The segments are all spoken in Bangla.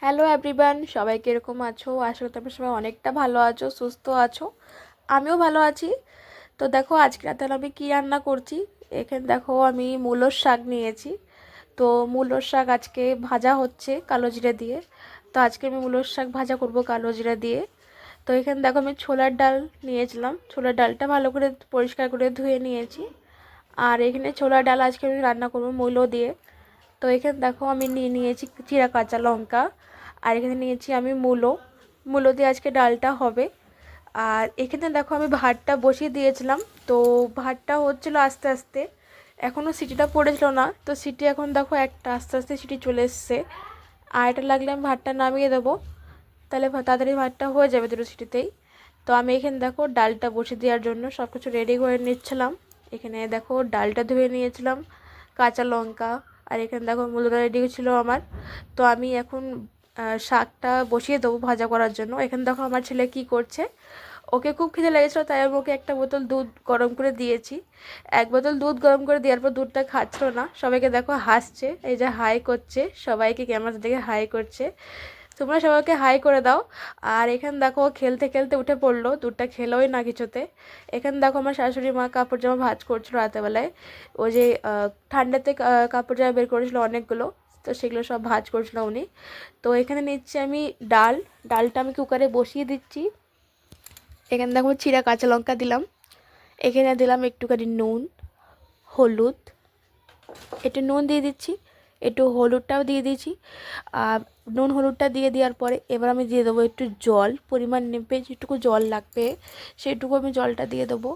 হ্যালো এভরিওয়ান, সবাই কীরকম আছো? আশা করি তোমরা সবাই অনেকটা ভালো আছো, সুস্থ আছো। আমিও ভালো আছি। তো দেখো আজকে রাতে আমি কী রান্না করছি। এখানে দেখো আমি মূলোর শাক নিয়েছি। তো মূলোর শাক আজকে ভাজা হচ্ছে কালো জিরে দিয়ে। তো আজকে আমি মূলোর শাক ভাজা করব কালো জিরা দিয়ে। তো এখানে দেখো আমি ছোলার ডাল নিয়েছিলাম। ছোলার ডালটা ভালো করে পরিষ্কার করে ধুয়ে নিয়েছি। আর এখানে ছোলার ডাল আজকে আমি রান্না করবো মূলো দিয়ে। তো এখানে দেখো আমি নিয়েছি চিরা কাঁচা লঙ্কা। আর এখানে নিয়েছি আমি মূলো দিয়ে আজকে ডালটা হবে। আর এখানে দেখো আমি ভাতটা বসিয়ে দিয়েছিলাম। তো ভাতটা হচ্ছিলো আস্তে আস্তে, এখনও সিটিটা পড়েছিল না। তো সিটি এখন দেখো একটা আস্তে আস্তে সিটি চলে এসছে। আর এটা লাগলে আমি ভাতটা নামিয়ে দেবো, তাহলে তাড়াতাড়ি ভাতটা হয়ে যাবে দুটো সিটিতেই। তো আমি এখানে দেখো ডালটা বসিয়ে দেওয়ার জন্য সব কিছু রেডি করে নিচ্ছিলাম। এখানে দেখো ডালটা ধুয়ে নিয়েছিলাম, কাঁচা লঙ্কা। আর এখানে দেখো মূলটা রেডি ছিল আমার। তো আমি এখন শাকটা বসিয়ে দেবো ভাজা করার জন্য। এখানে দেখো আমার ছেলে কি করছে, ওকে খুব খিদে লেগেছিলো তাই আমি ওকে একটা বোতল দুধ গরম করে দিয়েছি। এক বোতল দুধ গরম করে দেওয়ার পর দুধটা খাচ্ছিল না। সবাইকে দেখো হাসছে, এই যে হাই করছে, সবাইকে ক্যামেরা দেখে হাই করছে। তোমরা সবাইকে হাই করে দাও। আর এখানে দেখো খেলতে খেলতে উঠে পড়লো, দুধটা খেলোই না কিছুতে। এখানে দেখো আমার শাশুড়ি মা কাপড় জামা ভাঁজ করছিল রাতেবেলায়। ওই যে ঠান্ডাতে কাপড় জামা বের করেছিল অনেকগুলো, তো সেগুলো সব ভাঁজ করছিল উনি। তো এখানে নিচ্ছি আমি ডালটা আমি কুকারে বসিয়ে দিচ্ছি। এখানে দেখো চিরা কাঁচা লঙ্কা দিলাম। এখানে দিলাম একটুখানি নুন, হলুদ, একটু নুন দিয়ে দিচ্ছি, একটু হলুদটাও দিয়ে দিয়েছি। আর নুন হলুদটা দিয়ে দেওয়ার পরে এবার আমি দিয়ে দেবো একটু জল, পরিমাণ নেবে যেটুকু জল লাগবে সেটুকু আমি জলটা দিয়ে দেবো।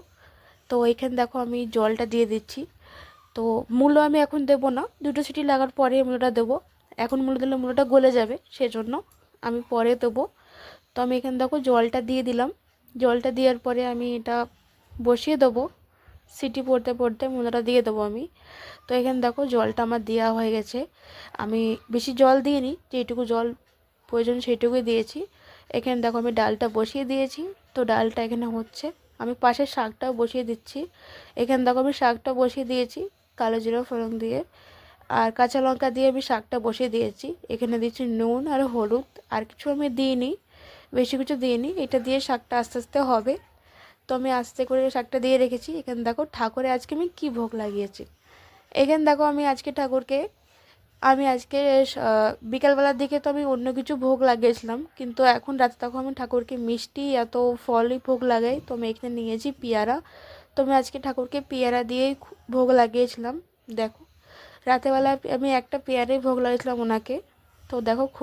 তো এখানে দেখো আমি জলটা দিয়ে দিচ্ছি। তো মূলো আমি এখন দেবো না, দুটো সিটি লাগার পরে মূলোটা দেবো। এখন মূলো দিলে মূলোটা গলে যাবে, সেজন্য আমি পরে দেবো। তো আমি এখানে দেখো জলটা দিয়ে দিলাম। জলটা দেওয়ার পরে আমি এটা বসিয়ে দেবো। সিটি পড়তে পড়তে মূলোটা দিয়ে দেবো আমি। তো এখানে দেখো জলটা আমার দেওয়া হয়ে গেছে। আমি বেশি জল দিইনি, যেটুকু জল প্রয়োজন সেইটুকুই দিয়েছি। এখানে দেখো আমি ডালটা বসিয়ে দিয়েছি। তো ডালটা এখানে হচ্ছে, আমি পাশে শাকটাও বসিয়ে দিচ্ছি। এখানে দেখো আমি শাকটা বসিয়ে দিয়েছি কালো জিরা ফোড়ন দিয়ে। আর কাঁচা লঙ্কা দিয়ে আমি শাকটা বসিয়ে দিয়েছি। এখানে দিচ্ছি নুন আর হলুদ, আর কিছু আমি দিইনি, বেশি কিছু দিইনি। এটা দিয়ে শাকটা আস্তে আস্তে হবে। তো আমি আস্তে করে শাকটা দিয়ে রেখেছি। এখানে দেখো ঠাকুরে আজকে আমি কি ভোগ লাগিয়েছি। এখানে দেখো আমি আজকে ঠাকুরকে আজকে বিকালবেলার দিকে তো আমি অন্য কিছু ভোগ লাগিয়েছিলাম, কিন্তু এখন রাতে দেখো আমি ঠাকুরকে মিষ্টি এত ফলই ভোগ লাগাই। তো আমি এখানে নিয়েছি পেয়ারা। তো আমি আজকে ঠাকুরকে পেয়ারা দিয়েই ভোগ লাগিয়েছিলাম। দেখো রাতেবেলা আমি একটা পেয়ারাই ভোগ লাগিয়েছিলাম ওনাকে। তো দেখো খুব